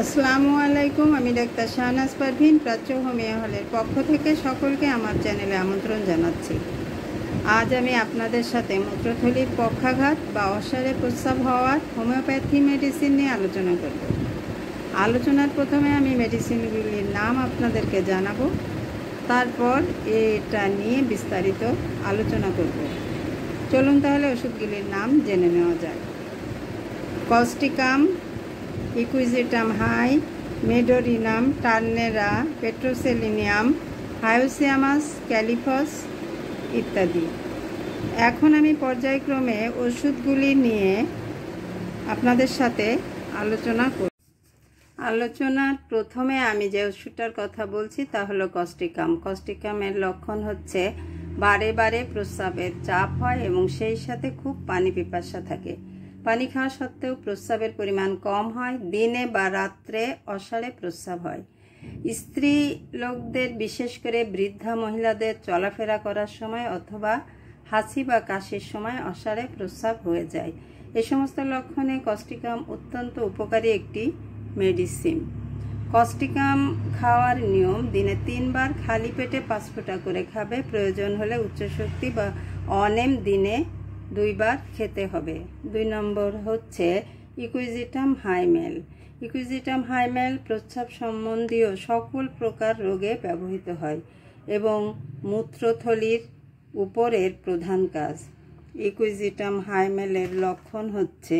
আসসালামু আলাইকুম। আমি ডাক্তার শাহনাজ পারভিন, প্রাচ্য হোমিও হলের পক্ষ থেকে সকলকে আমার চ্যানেলে আমন্ত্রণ জানাচ্ছি। আজ আমি আপনাদের সাথে মূত্রথলির পক্ষাঘাত বা অসারে প্রস্রাব হওয়ার হোমিওপ্যাথি মেডিসিন নিয়ে আলোচনা করব। আলোচনার প্রথমে আমি মেডিসিনগুলির নাম আপনাদেরকে জানাবো, তারপর এটা নিয়ে বিস্তারিত আলোচনা করব। চলুন তাহলে ওষুধগুলির নাম জেনে নেওয়া যায়। কস্টিকাম, ইকুইজিটাম হাই, medorrhinum, turnera, petroselinum, hyoscyamus, kali phos ইত্যাদি। এখন আমি পর্যায়ক্রমে ওষুধগুলি নিয়ে আপনাদের সাথে আলোচনা করব। আলোচনার প্রথমে আমি যে ওষুধটার কথা বলছি তা হলো কস্টিকাম। কস্টিকামের লক্ষণ হচ্ছে বারে বারে প্রস্রাবের চাপ হয় এবং সেই সাথে খুব পানি পিপাসা থাকে। পানি খাওয়া সত্ত্বেও প্রস্রাবের পরিমাণ কম হয়। দিনে বা রাত্রে অসাড়ে প্রস্রাব হয়। স্ত্রী লোকদের, বিশেষ করে বৃদ্ধা মহিলাদের চলাফেরা করার সময় অথবা হাঁচি বা কাশির সময় অসাড়ে প্রস্রাব হয়ে যায়। এই সমস্ত লক্ষণে কস্টিকাম অত্যন্ত উপকারী একটি মেডিসিন। কস্টিকাম খাওয়ার নিয়ম: দিনে 3 বার খালি পেটে 5 ফোঁটা করে খাবে। প্রয়োজন হলে উচ্চশক্তি বা অনেম দিনে 2 বার খেতে হবে। 2 নম্বর হচ্ছে ইকুইজিটাম হাইমেল। ইকুইজিটাম হাইমেল প্রস্রাব সম্বন্ধীয় সকল প্রকার রোগে ব্যবহৃত হয় এবং মূত্রথলির উপরের প্রধান কাজ। ইকুইজিটাম হাইমেলের লক্ষণ হচ্ছে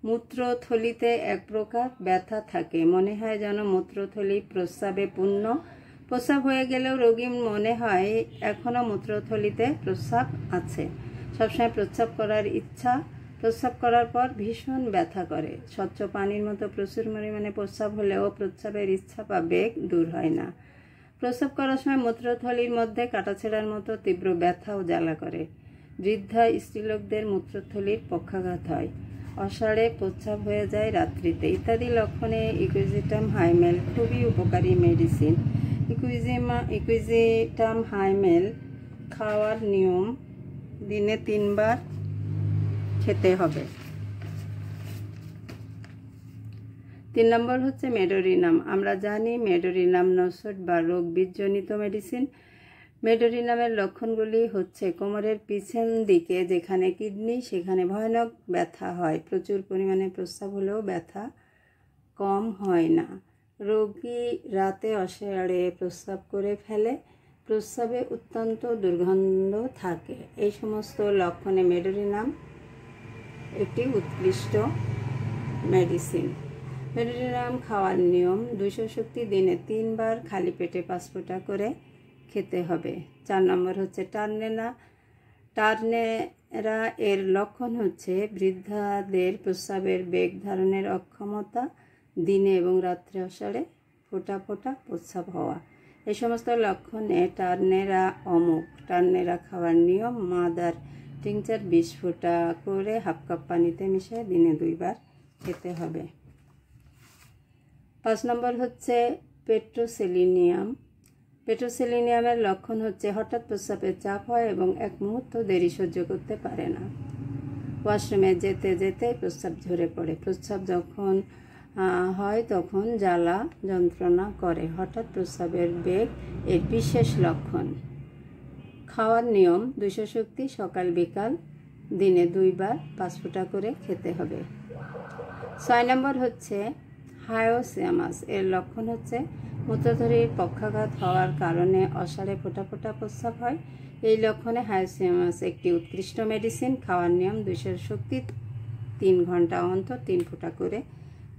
মূত্রথলিতে এক প্রকার ব্যথা থাকে। মনে হয় যেন মূত্রথলি প্রস্রাবে পূর্ণ। প্রস্রাব হয়ে গেলেও রোগীর মনে হয় এখনও মূত্রথলিতে প্রস্রাব আছে। সবসময় প্রস্রাব করার ইচ্ছা। প্রস্রাব করার পর ভীষণ ব্যথা করে। স্বচ্ছ পানির মতো প্রচুর পরিমাণে প্রস্রাব হলেও প্রস্রাবের ইচ্ছা বা বেগ দূর হয় না। প্রস্রাব করার সময় মূত্রথলির মধ্যে কাটাছেঁড়ার মতো তীব্র ব্যথা ও জ্বালা করে। বৃদ্ধা স্ত্রীলোকদের মূত্রথলির পক্ষাঘাত হয়। অসাড়ে প্রস্রাব হয়ে যায় রাত্রিতে ইত্যাদি লক্ষণে ইকুইজিটাম হাইমেল খুবই উপকারী মেডিসিন। ইকুইজিটাম হাইমেল খাওয়ার নিয়ম: দিনে 3 বার খেতে হবে। 3 নম্বর হচ্ছে মেডোরিনাম। আমরা জানি মেডোরিনাম নসট বা রোগ বীজজনিত মেডিসিন। মেডোরিনামের লক্ষণগুলি হচ্ছে কোমরের পিছন দিকে যেখানে কিডনি সেখানে ভয়ানক ব্যথা হয়। প্রচুর পরিমাণে প্রস্রাব হলেও ব্যথা কম হয় না। রোগী রাতে অসাড়ে প্রস্রাব করে ফেলে। প্রস্রাবে অত্যন্ত দুর্গন্ধ থাকে। এই সমস্ত লক্ষণে মেডোরিনাম একটি উৎকৃষ্ট মেডিসিন। মেডোরিনাম খাওয়ার নিয়ম: 200 শক্তি দিনে 3 বার খালি পেটে 5 ফোঁটা করে খেতে হবে। 4 নম্বর হচ্ছে টার্নেরা। টার্নেরা এর লক্ষণ হচ্ছে বৃদ্ধাদের প্রস্রাবের বেগ ধারণের অক্ষমতা, দিনে এবং রাত্রে অসাড়ে ফোঁটা ফোঁটা প্রস্রাব হওয়া। এই সমস্ত লক্ষণে টার্নেরা অমুক। টার্নেরা খাওয়ার নিয়ম: মাদার টিংচার 20 ফোঁটা করে হাফ কাপ পানিতে মিশিয়ে দিনে 2 বার খেতে হবে। 5 নম্বর হচ্ছে পেট্রোসেলিনিয়াম। পেট্রোসেলিনিয়ামের লক্ষণ হচ্ছে হঠাৎ প্রস্রাবের চাপ হয় এবং এক মুহূর্ত দেরি সহ্য করতে পারে না। ওয়াশরুমে যেতে যেতে প্রস্রাব ঝরে পড়ে। প্রস্রাব যখন হয় তখন জ্বালা যন্ত্রণা করে। হঠাৎ প্রস্রাবের বেগ এর বিশেষ লক্ষণ। খাওয়ার নিয়ম: 200 শক্তি সকাল বিকাল দিনে 2 বার 5 ফোঁটা করে খেতে হবে। 6 নম্বর হচ্ছে হায়োসিয়ামাস। এর লক্ষণ হচ্ছে মূত্রথলির পক্ষাঘাত হওয়ার কারণে অসাড়ে ফোঁটা ফোঁটা প্রস্রাব হয়। এই লক্ষণে হায়োসিয়ামাস একটি উৎকৃষ্ট মেডিসিন। খাওয়ার নিয়ম: 200 শক্তি 3 ঘন্টা অন্তর 3 ফোঁটা করে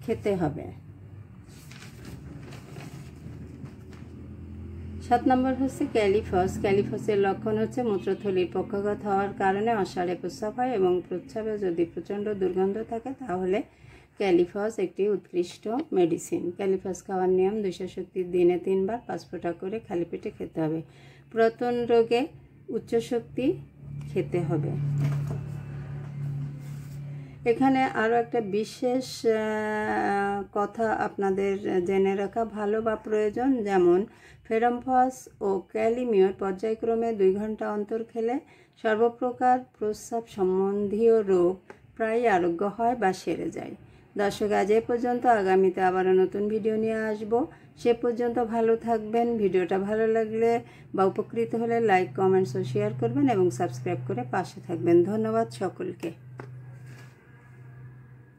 খেতে হবে। 7 নম্বর হচ্ছে ক্যালিফস। ক্যালিফসের লক্ষণ হচ্ছে মূত্রথলির পক্ষাঘাত হওয়ার কারণে অসাড়ে প্রস্রাব হয় এবং প্রস্রাবে যদি প্রচণ্ড দুর্গন্ধ থাকে তাহলে ক্যালিফস একটি উৎকৃষ্ট মেডিসিন। ক্যালিফস খাওয়ার নিয়ম: 200 শক্তি দিনে 3 বার 5 ফোঁটা করে খালি পেটে খেতে হবে। পুরাতন রোগে উচ্চ শক্তি খেতে হবে। এখানে আরও একটা বিশেষ কথা আপনাদের জেনে রাখা ভালো বা প্রয়োজন, যেমন ফেরামফস ও ক্যালিমিওর পর্যায়ক্রমে 2 ঘন্টা অন্তর খেলে সর্বপ্রকার প্রস্রাব সম্বন্ধীয় রোগ প্রায় আরোগ্য হয় বা সেরে যায়। দর্শক, আজ এ পর্যন্ত। আগামীতে আবারও নতুন ভিডিও নিয়ে আসব। সে পর্যন্ত ভালো থাকবেন। ভিডিওটা ভালো লাগলে বা উপকৃত হলে লাইক, কমেন্টস ও শেয়ার করবেন এবং সাবস্ক্রাইব করে পাশে থাকবেন। ধন্যবাদ সকলকে।